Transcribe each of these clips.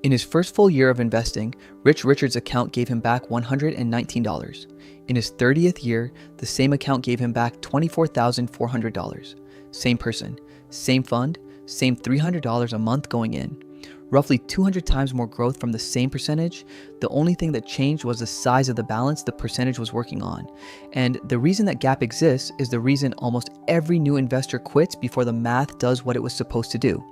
In his first full year of investing, Rich Richard's account gave him back $119. In his 30th year, the same account gave him back $24,400. Same person, same fund, same $300 a month going in. Roughly 200 times more growth from the same percentage. The only thing that changed was the size of the balance the percentage was working on. And the reason that gap exists is the reason almost every new investor quits before the math does what it was supposed to do.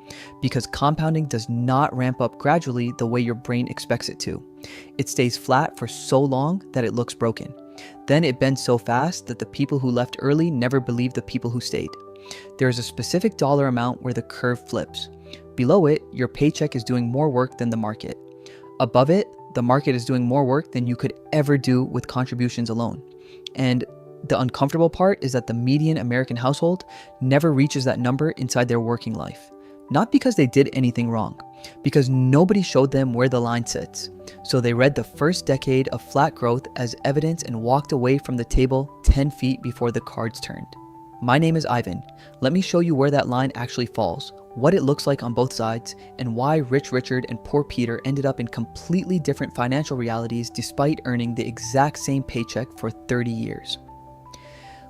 Because compounding does not ramp up gradually the way your brain expects it to. It stays flat for so long that it looks broken. Then it bends so fast that the people who left early never believed the people who stayed. There is a specific dollar amount where the curve flips. Below it, your paycheck is doing more work than the market. Above it, the market is doing more work than you could ever do with contributions alone. And the uncomfortable part is that the median American household never reaches that number inside their working life. Not because they did anything wrong, because nobody showed them where the line sits. So they read the first decade of flat growth as evidence and walked away from the table 10 feet before the cards turned. My name is Ivan. Let me show you where that line actually falls, what it looks like on both sides, and why Rich Richard and Poor Peter ended up in completely different financial realities despite earning the exact same paycheck for 30 years.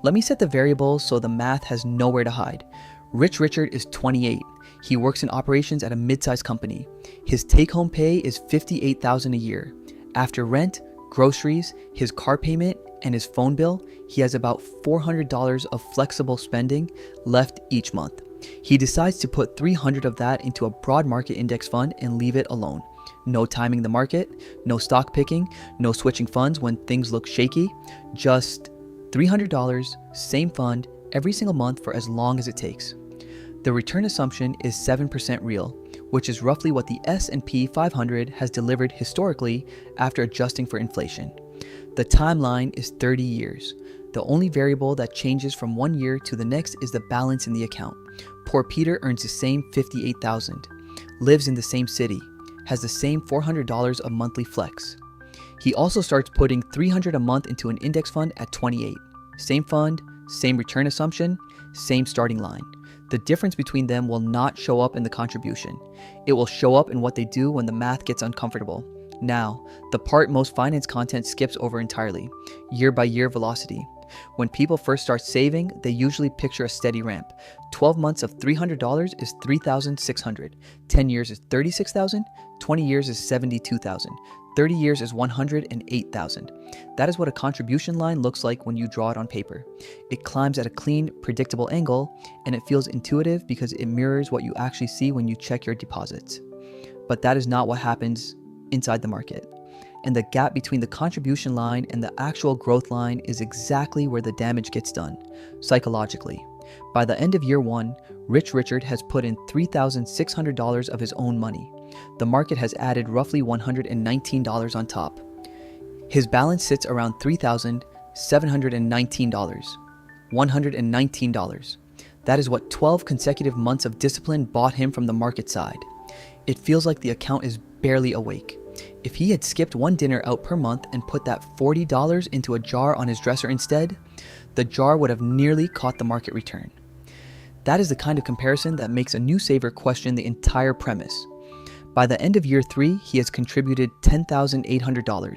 Let me set the variables so the math has nowhere to hide. Rich Richard is 28. He works in operations at a mid-sized company. His take-home pay is $58,000 a year. After rent, groceries, his car payment, and his phone bill, he has about $400 of flexible spending left each month. He decides to put $300 of that into a broad market index fund and leave it alone. No timing the market, no stock picking, no switching funds when things look shaky, just $300, same fund, every single month for as long as it takes. The return assumption is 7% real, which is roughly what the S&P 500 has delivered historically after adjusting for inflation. The timeline is 30 years. The only variable that changes from one year to the next is the balance in the account. Poor Peter earns the same $58,000, lives in the same city, has the same $400 of monthly flex. He also starts putting $300 a month into an index fund at 28. Same fund, same return assumption, same starting line. The difference between them will not show up in the contribution. It will show up in what they do when the math gets uncomfortable. Now, the part most finance content skips over entirely, year-by-year velocity. When people first start saving, they usually picture a steady ramp. 12 months of $300 is $3,600. 10 years is $36,000. 20 years is $72,000. 30 years is $108,000. That is what a contribution line looks like when you draw it on paper. It climbs at a clean, predictable angle, and it feels intuitive because it mirrors what you actually see when you check your deposits. But that is not what happens inside the market. And the gap between the contribution line and the actual growth line is exactly where the damage gets done, psychologically. By the end of year one, Rich Richard has put in $3,600 of his own money. The market has added roughly $119 on top. His balance sits around $3,719. $119. That is what 12 consecutive months of discipline bought him from the market side. It feels like the account is barely awake. If he had skipped one dinner out per month and put that $40 into a jar on his dresser instead, the jar would have nearly caught the market return. That is the kind of comparison that makes a new saver question the entire premise. By the end of year 3, he has contributed $10,800.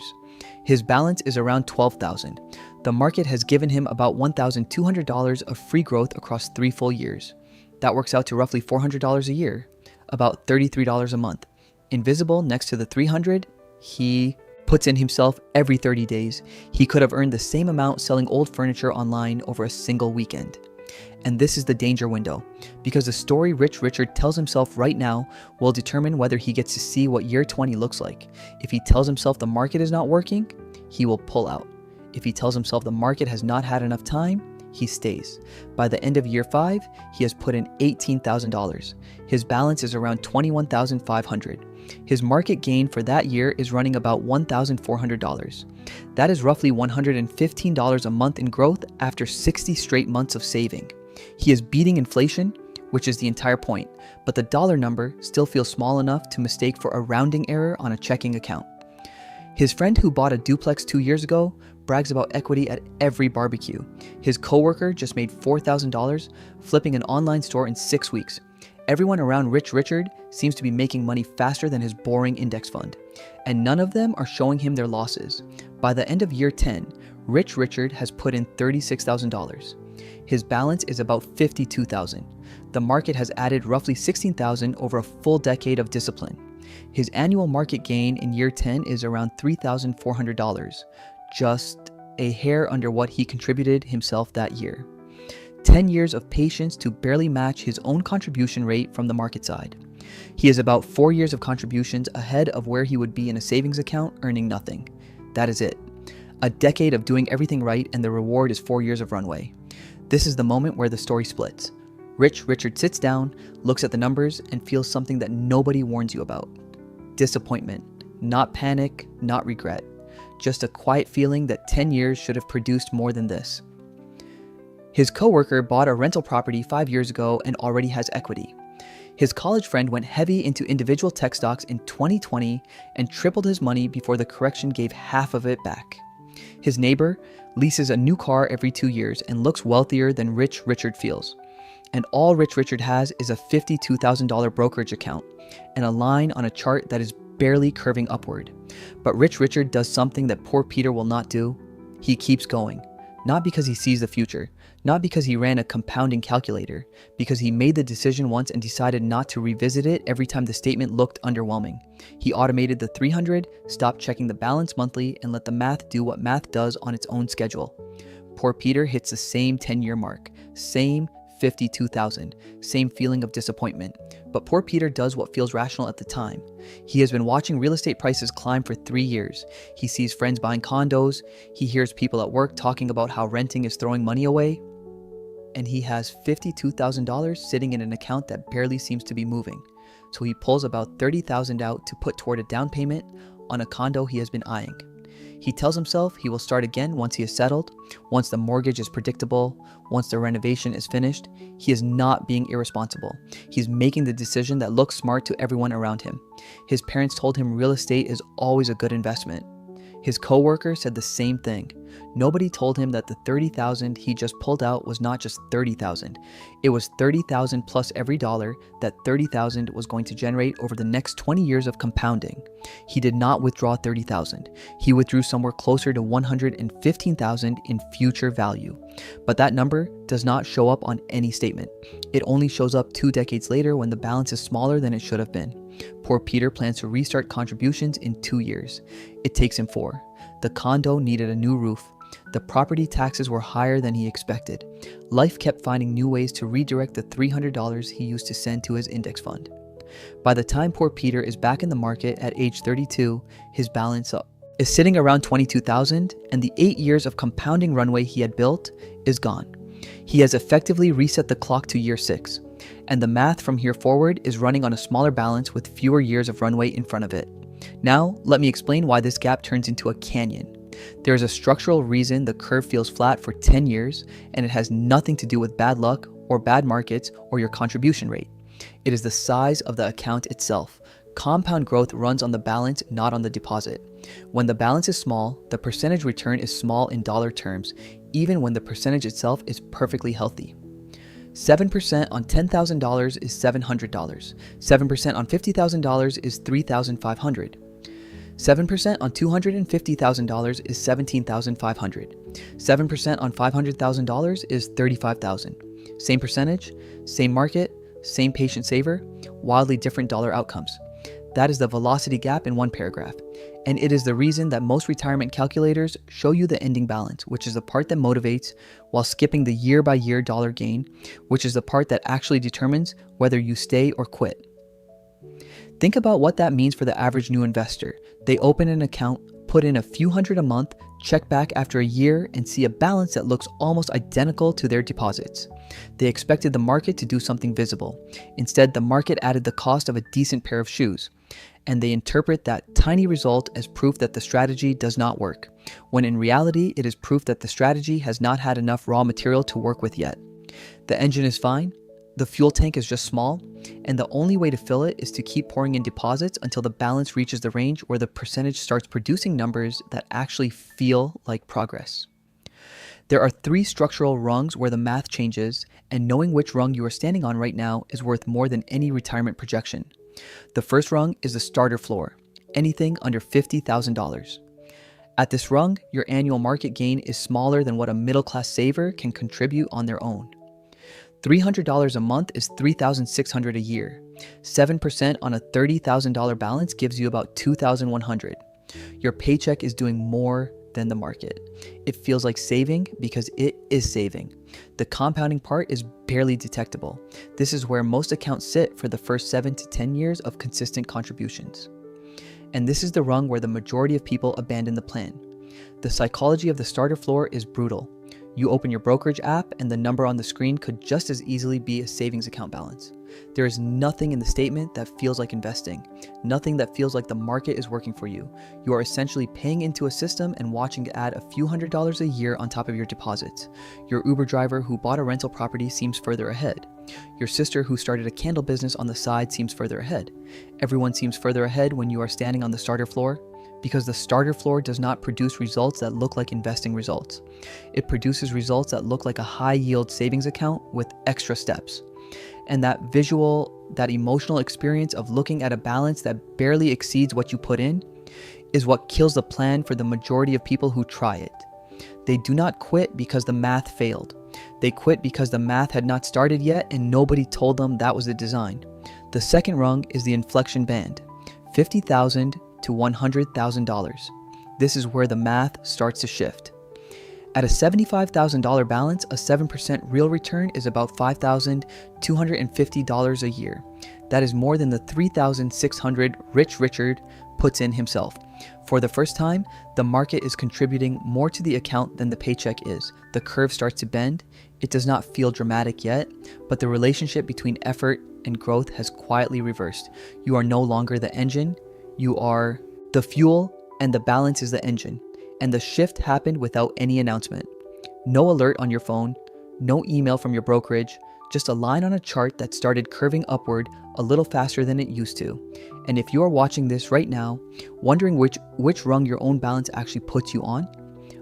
His balance is around $12,000. The market has given him about $1,200 of free growth across 3 full years. That works out to roughly $400 a year, about $33 a month. Invisible next to the $300, he puts in himself every 30 days. He could have earned the same amount selling old furniture online over a single weekend. And this is the danger window, because the story Rich Richard tells himself right now will determine whether he gets to see what year 20 looks like. If he tells himself the market is not working, he will pull out. If he tells himself the market has not had enough time, he stays. By the end of year 5, he has put in $18,000. His balance is around $21,500. His market gain for that year is running about $1,400. That is roughly $115 a month in growth after 60 straight months of saving. He is beating inflation, which is the entire point, but the dollar number still feels small enough to mistake for a rounding error on a checking account. His friend who bought a duplex 2 years ago brags about equity at every barbecue. His coworker just made $4,000 flipping an online store in 6 weeks. Everyone around Rich Richard seems to be making money faster than his boring index fund, and none of them are showing him their losses. By the end of year 10, Rich Richard has put in $36,000. His balance is about $52,000. The market has added roughly $16,000 over a full decade of discipline. His annual market gain in year 10 is around $3,400, just a hair under what he contributed himself that year. 10 years of patience to barely match his own contribution rate from the market side. He is about 4 years of contributions ahead of where he would be in a savings account earning nothing. That is it. A decade of doing everything right, and the reward is 4 years of runway. This is the moment where the story splits. Rich Richard sits down, looks at the numbers, and feels something that nobody warns you about. Disappointment. Not panic, not regret. Just a quiet feeling that 10 years should have produced more than this. His coworker bought a rental property 5 years ago and already has equity. His college friend went heavy into individual tech stocks in 2020 and tripled his money before the correction gave half of it back. His neighbor leases a new car every 2 years and looks wealthier than Rich Richard feels. And all Rich Richard has is a $52,000 brokerage account and a line on a chart that is barely curving upward. But Rich Richard does something that poor Peter will not do. He keeps going. Not because he sees the future, not because he ran a compounding calculator, because he made the decision once and decided not to revisit it every time the statement looked underwhelming. He automated the 300, stopped checking the balance monthly, and let the math do what math does on its own schedule. Poor Peter hits the same 10-year mark, same 52,000, same feeling of disappointment. But poor Peter does what feels rational at the time. He has been watching real estate prices climb for 3 years. He sees friends buying condos. He hears people at work talking about how renting is throwing money away. And he has $52,000 sitting in an account that barely seems to be moving. So he pulls about $30,000 out to put toward a down payment on a condo he has been eyeing. He tells himself he will start again once he is settled, once the mortgage is predictable, once the renovation is finished. He is not being irresponsible. He's making the decision that looks smart to everyone around him. His parents told him real estate is always a good investment. His coworker said the same thing. Nobody told him that the $30,000 he just pulled out was not just $30,000. It was $30,000 plus every dollar that $30,000 was going to generate over the next 20 years of compounding. He did not withdraw $30,000. He withdrew somewhere closer to $115,000 in future value. But that number does not show up on any statement. It only shows up 2 decades later when the balance is smaller than it should have been. Poor Peter plans to restart contributions in 2 years. It takes him 4. The condo needed a new roof. The property taxes were higher than he expected. Life kept finding new ways to redirect the $300 he used to send to his index fund. By the time poor Peter is back in the market at age 32, his balance is sitting around $22,000, and the 8 years of compounding runway he had built is gone. He has effectively reset the clock to year 6, and the math from here forward is running on a smaller balance with fewer years of runway in front of it. Now, let me explain why this gap turns into a canyon. There is a structural reason the curve feels flat for 10 years, and it has nothing to do with bad luck or bad markets or your contribution rate. It is the size of the account itself. Compound growth runs on the balance, not on the deposit. When the balance is small, the percentage return is small in dollar terms, even when the percentage itself is perfectly healthy. 7% on $10,000 is $700. 7% on $50,000 is $3,500. 7% on $250,000 is $17,500. 7% on $500,000 is $35,000. Same percentage, same market, same patient saver, wildly different dollar outcomes. That is the velocity gap in one paragraph. And it is the reason that most retirement calculators show you the ending balance, which is the part that motivates, while skipping the year-by-year dollar gain, which is the part that actually determines whether you stay or quit. Think about what that means for the average new investor. They open an account, put in a few hundred a month, check back after a year, and see a balance that looks almost identical to their deposits. They expected the market to do something visible. Instead, the market added the cost of a decent pair of shoes. And they interpret that tiny result as proof that the strategy does not work, when in reality it is proof that the strategy has not had enough raw material to work with yet. The engine is fine, the fuel tank is just small, and the only way to fill it is to keep pouring in deposits until the balance reaches the range where the percentage starts producing numbers that actually feel like progress. There are 3 structural rungs where the math changes, and knowing which rung you are standing on right now is worth more than any retirement projection. The first rung is the starter floor, anything under $50,000. At this rung, your annual market gain is smaller than what a middle-class saver can contribute on their own. $300 a month is $3,600 a year. 7% on a $30,000 balance gives you about $2,100. Your paycheck is doing more than the market. It feels like saving because it is saving. The compounding part is barely detectable. This is where most accounts sit for the first 7 to 10 years of consistent contributions. And this is the rung where the majority of people abandon the plan. The psychology of the starter floor is brutal. You open your brokerage app and the number on the screen could just as easily be a savings account balance. There is nothing in the statement that feels like investing, nothing that feels like the market is working for you. You are essentially paying into a system and watching it add a few $100s a year on top of your deposits. Your Uber driver who bought a rental property seems further ahead. Your sister who started a candle business on the side seems further ahead. Everyone seems further ahead when you are standing on the starter floor, because the starter floor does not produce results that look like investing results. It produces results that look like a high-yield savings account with extra steps. And that visual, that emotional experience of looking at a balance that barely exceeds what you put in is what kills the plan for the majority of people who try it. They do not quit because the math failed. They quit because the math had not started yet and nobody told them that was the design. The second rung is the inflection band, $50,000 to $100,000. This is where the math starts to shift. At a $75,000 balance, a 7% real return is about $5,250 a year. That is more than the $3,600 Rich Richard puts in himself. For the first time, the market is contributing more to the account than the paycheck is. The curve starts to bend. It does not feel dramatic yet, but the relationship between effort and growth has quietly reversed. You are no longer the engine. You are the fuel, and the balance is the engine. And the shift happened without any announcement. No alert on your phone, no email from your brokerage, just a line on a chart that started curving upward a little faster than it used to. And if you are watching this right now, wondering which rung your own balance actually puts you on,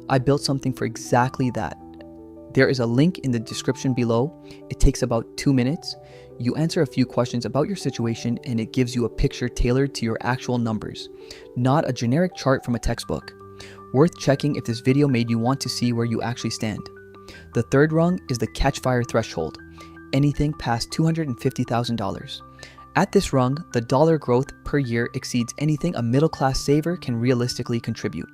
I built something for exactly that. There is a link in the description below. It takes about 2 minutes. You answer a few questions about your situation and it gives you a picture tailored to your actual numbers, not a generic chart from a textbook. Worth checking if this video made you want to see where you actually stand. The third rung is the catch fire threshold, anything past $250,000. At this rung, the dollar growth per year exceeds anything a middle-class saver can realistically contribute.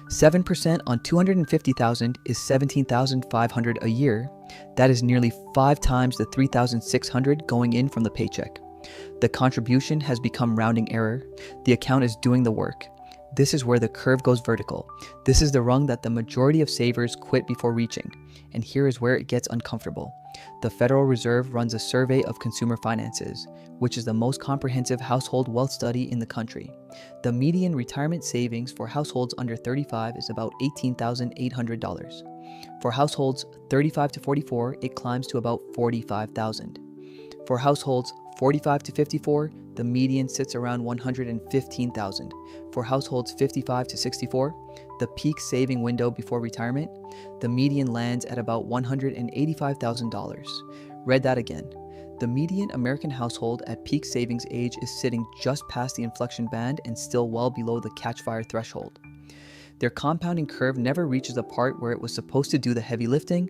7% on $250,000 is $17,500 a year. That is nearly 5 times the $3,600 going in from the paycheck. The contribution has become rounding error. The account is doing the work. This is where the curve goes vertical. This is the rung that the majority of savers quit before reaching. And here is where it gets uncomfortable. The Federal Reserve runs a survey of consumer finances, which is the most comprehensive household wealth study in the country. The median retirement savings for households under 35 is about $18,800. For households 35 to 44, it climbs to about $45,000. For households 45 to 54, the median sits around $115,000. For households 55 to 64, the peak saving window before retirement, the median lands at about $185,000. Read that again. The median American household at peak savings age is sitting just past the inflection band and still well below the catch fire threshold. Their compounding curve never reaches the part where it was supposed to do the heavy lifting.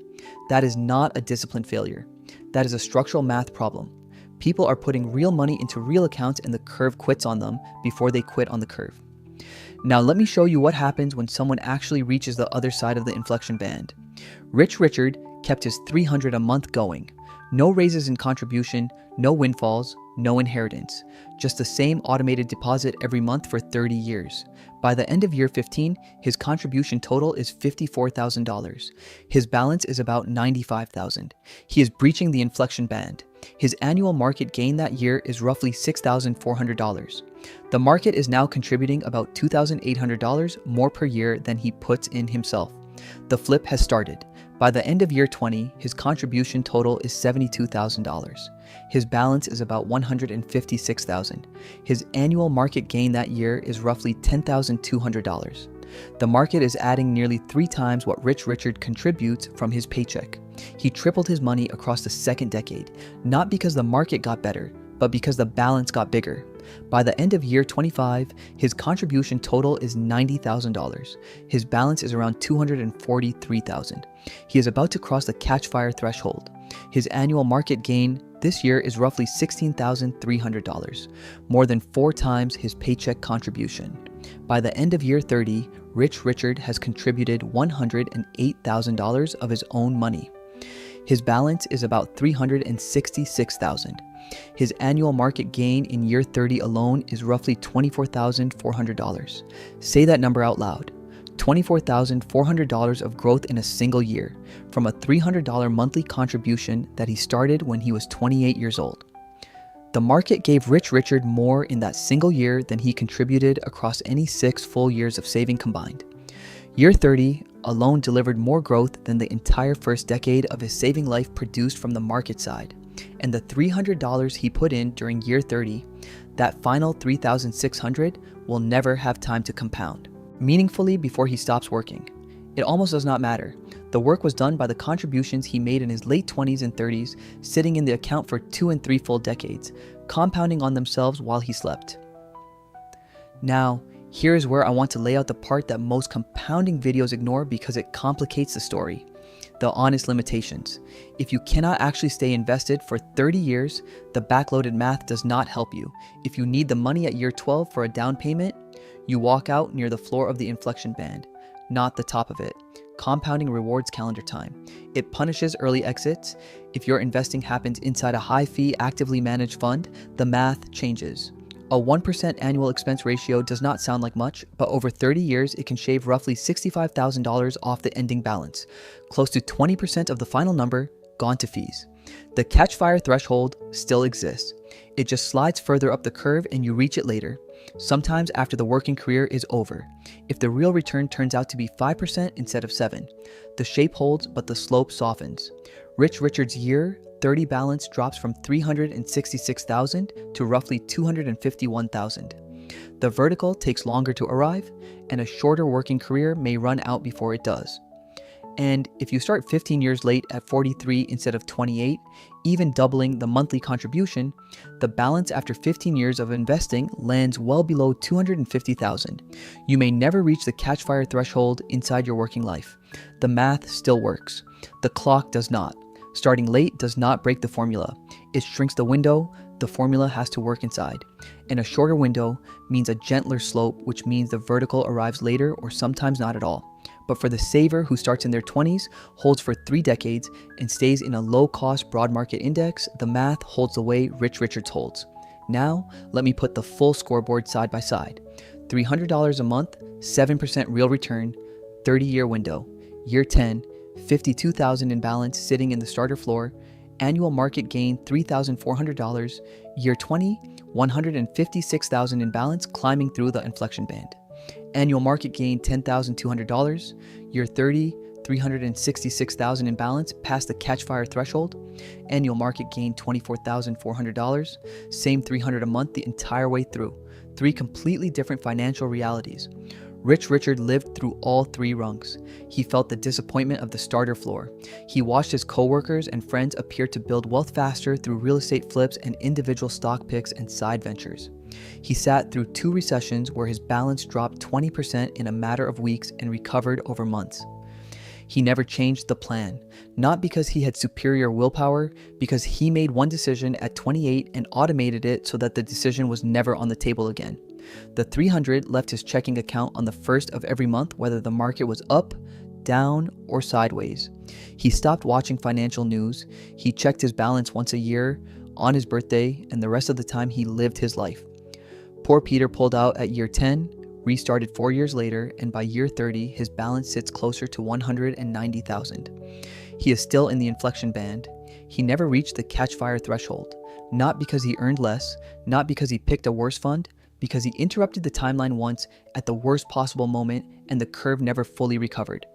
That is not a discipline failure. That is a structural math problem. People are putting real money into real accounts and the curve quits on them before they quit on the curve. Now let me show you what happens when someone actually reaches the other side of the inflection band. Rich Richard kept his $300 a month going. No raises in contribution, no windfalls, no inheritance. Just the same automated deposit every month for 30 years. By the end of year 15, his contribution total is $54,000. His balance is about $95,000. He is breaching the inflection band. His annual market gain that year is roughly $6,400. The market is now contributing about $2,800 more per year than he puts in himself. The flip has started. By the end of year 20, his contribution total is $72,000. His balance is about $156,000. His annual market gain that year is roughly $10,200. The market is adding nearly 3 times what Rich Richard contributes from his paycheck. He tripled his money across the second decade, not because the market got better, but because the balance got bigger. By the end of year 25, his contribution total is $90,000. His balance is around $243,000. He is about to cross the catch fire threshold. His annual market gain this year is roughly $16,300, more than 4 times his paycheck contribution. By the end of year 30, Rich Richard has contributed $108,000 of his own money. His balance is about $366,000. His annual market gain in year 30 alone is roughly $24,400. Say that number out loud. $24,400 of growth in a single year, from a $300 monthly contribution that he started when he was 28 years old. The market gave Rich Richard more in that single year than he contributed across any 6 full years of saving combined. Year 30 alone delivered more growth than the entire first decade of his saving life produced from the market side. And the $300 he put in during year 30, that final $3,600, will never have time to compound meaningfully before he stops working. It almost does not matter. The work was done by the contributions he made in his late 20s and 30s, sitting in the account for 2 and 3 full decades, compounding on themselves while he slept. Now, here is where I want to lay out the part that most compounding videos ignore because it complicates the story. The honest limitations. If you cannot actually stay invested for 30 years, the backloaded math does not help you. If you need the money at year 12 for a down payment, you walk out near the floor of the inflection band, not the top of it. Compounding rewards calendar time. It punishes early exits. If your investing happens inside a high-fee, actively managed fund, the math changes. A 1% annual expense ratio does not sound like much, but over 30 years, it can shave roughly $65,000 off the ending balance. Close to 20% of the final number gone to fees. The catch fire threshold still exists. It just slides further up the curve and you reach it later, sometimes after the working career is over. If the real return turns out to be 5% instead of 7%, the shape holds but the slope softens. Rich Richard's year 30 balance drops from $366,000 to roughly $251,000. The vertical takes longer to arrive, and a shorter working career may run out before it does. And if you start 15 years late at 43 instead of 28, even doubling the monthly contribution, the balance after 15 years of investing lands well below $250,000. You may never reach the catch fire threshold inside your working life. The math still works. The clock does not. Starting late does not break the formula. It shrinks the window the formula has to work inside. And a shorter window means a gentler slope, which means the vertical arrives later or sometimes not at all. But for the saver who starts in their 20s, holds for 3 decades, and stays in a low-cost broad market index, the math holds the way Rich Richards holds. Now, let me put the full scoreboard side by side. $300 a month, 7% real return, 30-year window. Year 10, $52,000 in balance sitting in the starter floor. Annual market gain $3,400. Year 20, $156,000 in balance climbing through the inflection band. Annual market gain $10,200. Year 30, $366,000 in balance past the catch fire threshold. Annual market gain $24,400. Same $300 a month the entire way through. 3 completely different financial realities. Rich Richard lived through all 3 rungs. He felt the disappointment of the starter floor. He watched his coworkers and friends appear to build wealth faster through real estate flips and individual stock picks and side ventures. He sat through 2 recessions where his balance dropped 20% in a matter of weeks and recovered over months. He never changed the plan, not because he had superior willpower, because he made one decision at 28 and automated it so that the decision was never on the table again. The $300 left his checking account on the first of every month, whether the market was up, down, or sideways. He stopped watching financial news. He checked his balance once a year, on his birthday, and the rest of the time he lived his life. Poor Peter pulled out at year 10, restarted 4 years later, and by year 30, his balance sits closer to $190,000. He is still in the inflection band. He never reached the catch fire threshold, not because he earned less, not because he picked a worse fund, because he interrupted the timeline once at the worst possible moment and the curve never fully recovered.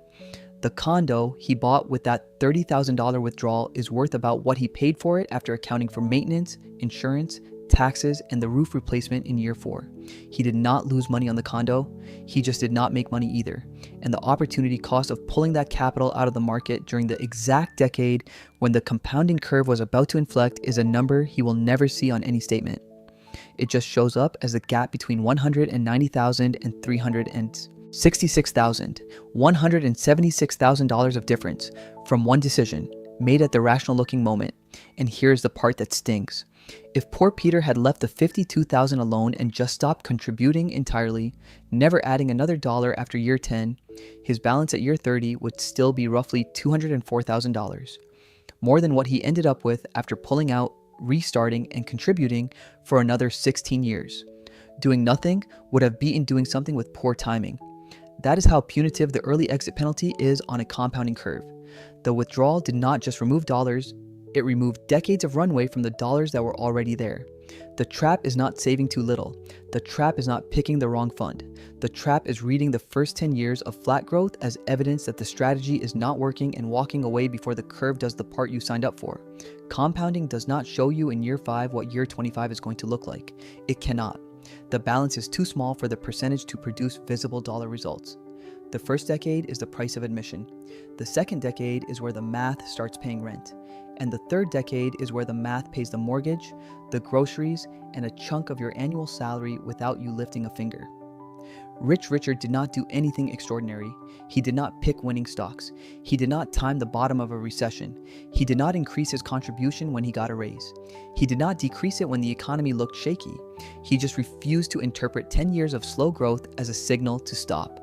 The condo he bought with that $30,000 withdrawal is worth about what he paid for it after accounting for maintenance, insurance, taxes, and the roof replacement in year 4. He did not lose money on the condo, he just did not make money either. And the opportunity cost of pulling that capital out of the market during the exact decade when the compounding curve was about to inflect is a number he will never see on any statement. It just shows up as the gap between $190,000 and $366,000, $176,000 of difference from one decision made at the rational looking moment. And here's the part that stings. If poor Peter had left the $52,000 alone and just stopped contributing entirely, never adding another dollar after year 10, his balance at year 30 would still be roughly $204,000, more than what he ended up with after pulling out, restarting, and contributing for another 16 years. Doing nothing would have beaten doing something with poor timing. That is how punitive the early exit penalty is on a compounding curve. The withdrawal did not just remove dollars, it removed decades of runway from the dollars that were already there. The trap is not saving too little. The trap is not picking the wrong fund. The trap is reading the first 10 years of flat growth as evidence that the strategy is not working and walking away before the curve does the part you signed up for. Compounding does not show you in year 5 what year 25 is going to look like. It cannot. The balance is too small for the percentage to produce visible dollar results. The first decade is the price of admission. The second decade is where the math starts paying rent. And the third decade is where the math pays the mortgage, the groceries, and a chunk of your annual salary without you lifting a finger. Rich Richard did not do anything extraordinary. He did not pick winning stocks. He did not time the bottom of a recession. He did not increase his contribution when he got a raise. He did not decrease it when the economy looked shaky. He just refused to interpret 10 years of slow growth as a signal to stop.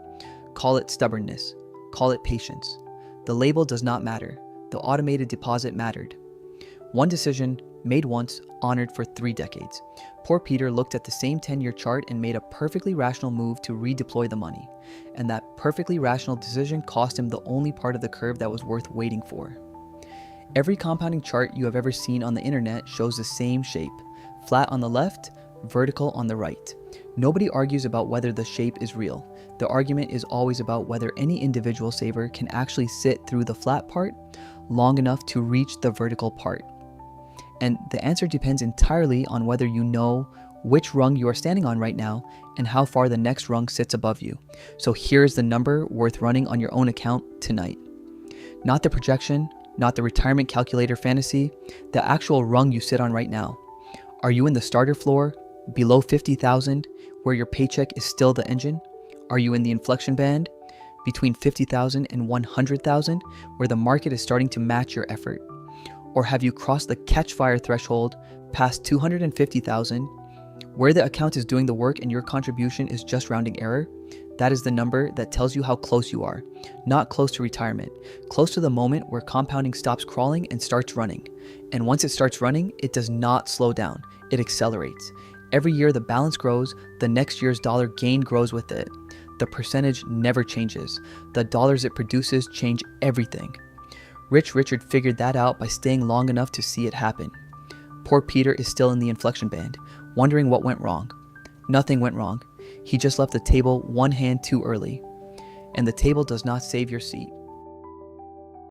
Call it stubbornness. Call it patience. The label does not matter. The automated deposit mattered. One decision, made once, honored for 3 decades. Poor Peter looked at the same 10-year chart and made a perfectly rational move to redeploy the money. And that perfectly rational decision cost him the only part of the curve that was worth waiting for. Every compounding chart you have ever seen on the internet shows the same shape. Flat on the left, vertical on the right. Nobody argues about whether the shape is real. The argument is always about whether any individual saver can actually sit through the flat part long enough to reach the vertical part. And the answer depends entirely on whether you know which rung you are standing on right now and how far the next rung sits above you. So here's the number worth running on your own account tonight. Not the projection, not the retirement calculator fantasy, the actual rung you sit on right now. Are you in the starter floor, below 50,000, where your paycheck is still the engine? Are you in the inflection band, between 50,000 and 100,000, where the market is starting to match your effort? Or have you crossed the catch fire threshold past 250,000, where the account is doing the work and your contribution is just rounding error? That is the number that tells you how close you are. Not close to retirement, close to the moment where compounding stops crawling and starts running. And once it starts running, it does not slow down, it accelerates. Every year the balance grows, the next year's dollar gain grows with it. The percentage never changes. The dollars it produces change everything. Rich Richard figured that out by staying long enough to see it happen. Poor Peter is still in the inflection band, wondering what went wrong. Nothing went wrong. He just left the table one hand too early. And the table does not save your seat.